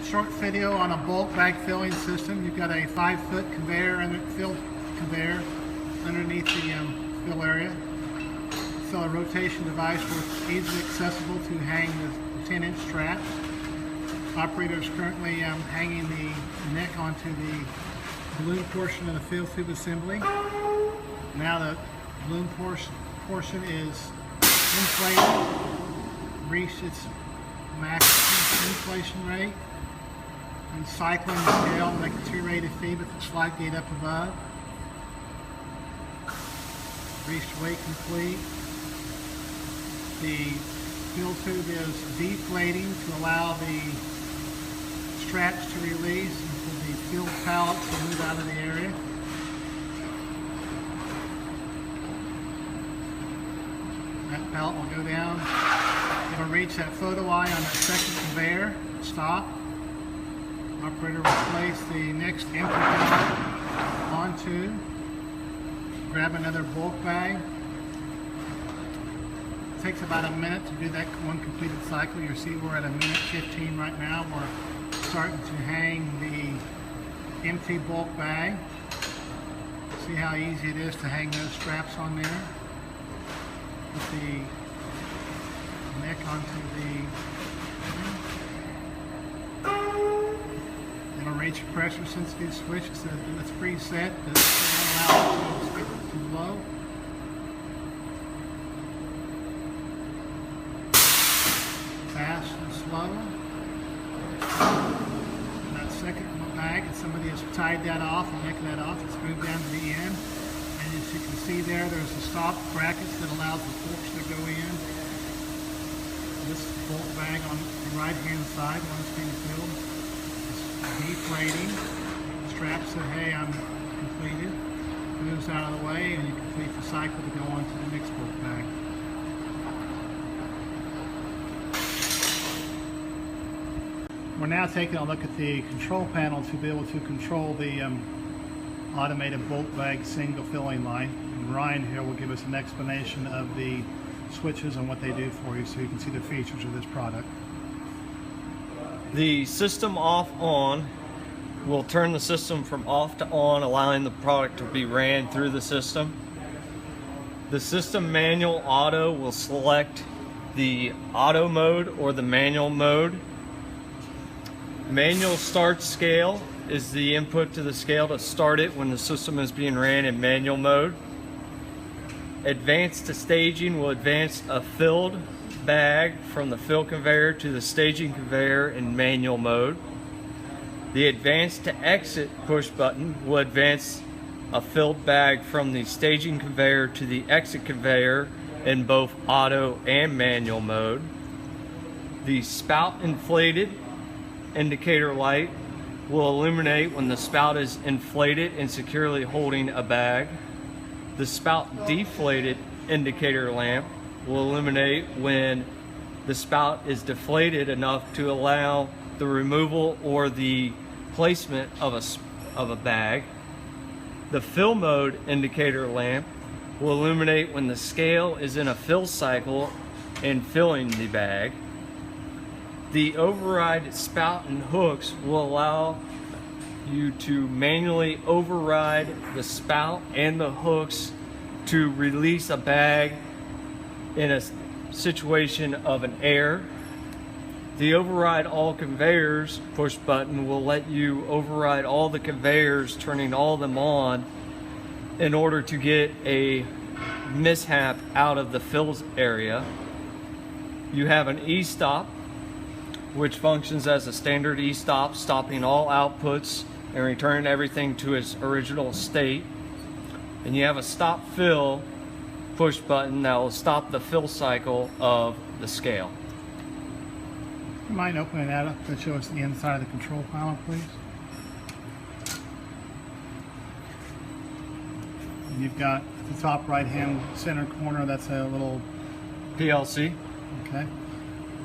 short video on a bulk bag filling system. You've got a 5-foot conveyor and fill conveyor underneath the fill area. So a rotation device where it's easily accessible to hang the 10-inch strap. Operator is currently hanging the neck onto the balloon portion of the fill tube assembly. Now the balloon portion is inflated, reached its maximum inflation rate, and cycling the scale to make a 2-rated feed with the slide gate up above. Reached weight complete. The fill tube is deflating to allow the straps to release and for the filled pallet to move out of the area. That pallet will go down. It'll reach that photo eye on that second conveyor. Stop. Operator will place the next empty pallet onto. Grab another bulk bag. It takes about a minute to do that one completed cycle. You see we're at a minute 15 right now. We're starting to hang the empty bulk bag. See how easy it is to hang those straps on there. Put the neck onto the, it'll reach a pressure sensitive switch. It's preset, but it doesn't allow it to stick too low. Fast and slow. And that second bag, and somebody has tied that off and taken that off. It's moved down to the end. And as you can see there's the stop brackets that allows the forks to go in. This bulk bag on the right hand side, one that's being filled, is deflating. Strap said, hey, I'm completed. Moves out of the way and you complete the cycle to go on to the next bulk bag. We're now taking a look at the control panel to be able to control the automated bulk bag single filling line. And Ryan here will give us an explanation of the switches and what they do for you so you can see the features of this product. The system off-on will turn the system from off to on, allowing the product to be ran through the system. The system manual auto will select the auto mode or the manual mode. Manual start scale is the input to the scale to start it when the system is being ran in manual mode. Advanced to staging will advance a filled bag from the fill conveyor to the staging conveyor in manual mode. The advance to exit push button will advance a filled bag from the staging conveyor to the exit conveyor in both auto and manual mode. The spout inflated indicator light will illuminate when the spout is inflated and securely holding a bag. The spout deflated indicator lamp will illuminate when the spout is deflated enough to allow the removal or the placement of a bag. The fill mode indicator lamp will illuminate when the scale is in a fill cycle and filling the bag. The override spout and hooks will allow you to manually override the spout and the hooks to release a bag in a situation of an error. The override all conveyors push button will let you override all the conveyors, turning all of them on in order to get a mishap out of the fills area. You have an e-stop, which functions as a standard e-stop, stopping all outputs and returning everything to its original state. And you have a stop fill push button that will stop the fill cycle of the scale. You mind opening that up to show us the inside of the control panel, please? And you've got the top right hand center corner, that's a little PLC. Okay.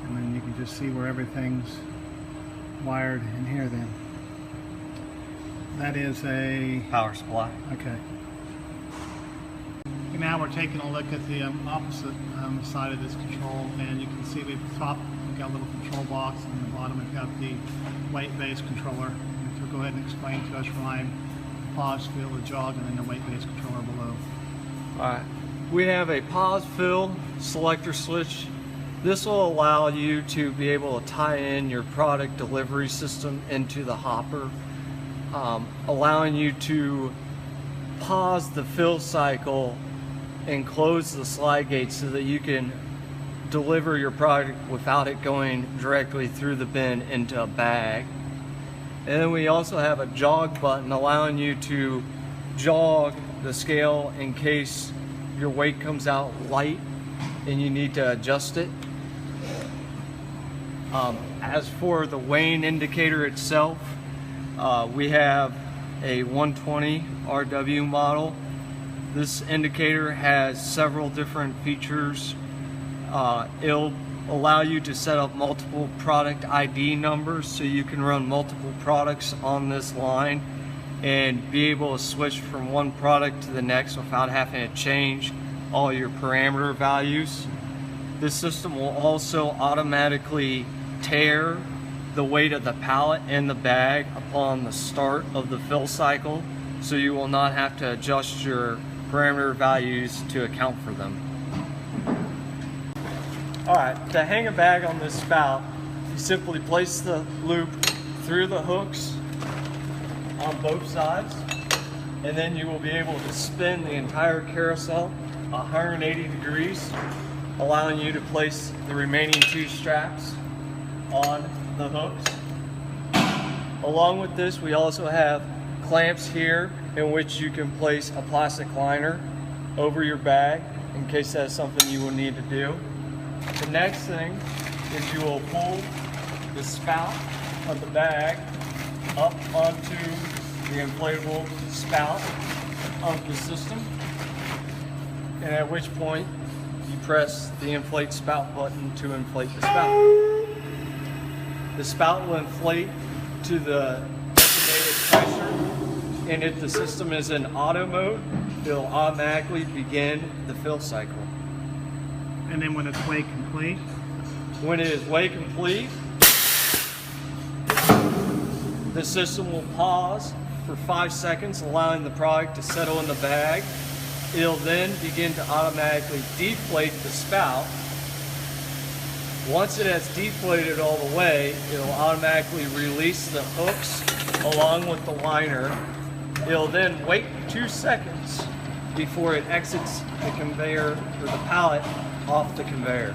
And then you can just see where everything's wired in here then. That is a Power supply. Okay. Now we're taking a look at the opposite side of this control, and you can see the top we've got a little control box, and on the bottom we've got the weight-based controller. And so go ahead and explain to us, Ryan, pause, fill, the jog, and then the weight-based controller below. Alright, we have a pause fill selector switch. This will allow you to be able to tie in your product delivery system into the hopper, allowing you to pause the fill cycle and close the slide gate so that you can deliver your product without it going directly through the bin into a bag. And then we also have a jog button allowing you to jog the scale in case your weight comes out light and you need to adjust it. As for the weighing indicator itself, we have a 120 RW model. This indicator has several different features. It'll allow you to set up multiple product ID numbers so you can run multiple products on this line and be able to switch from one product to the next without having to change all your parameter values. This system will also automatically tare the weight of the pallet and the bag upon the start of the fill cycle, so you will not have to adjust your parameter values to account for them. Alright, to hang a bag on this spout, you simply place the loop through the hooks on both sides, and then you will be able to spin the entire carousel 180 degrees, allowing you to place the remaining 2 straps on the hooks. Along with this, we also have clamps here in which you can place a plastic liner over your bag in case that's something you will need to do. The next thing is you will pull the spout of the bag up onto the inflatable spout of the system, and at which point you press the inflate spout button to inflate the spout. The spout will inflate to the designated pressure, and if the system is in auto mode, it'll automatically begin the fill cycle. And then when it's weight complete, When it is weight complete, the system will pause for 5 seconds, allowing the product to settle in the bag. It'll then begin to automatically deflate the spout. Once it has deflated all the way, it'll automatically release the hooks along with the liner. It'll then wait 2 seconds before it exits the conveyor or the pallet off the conveyor.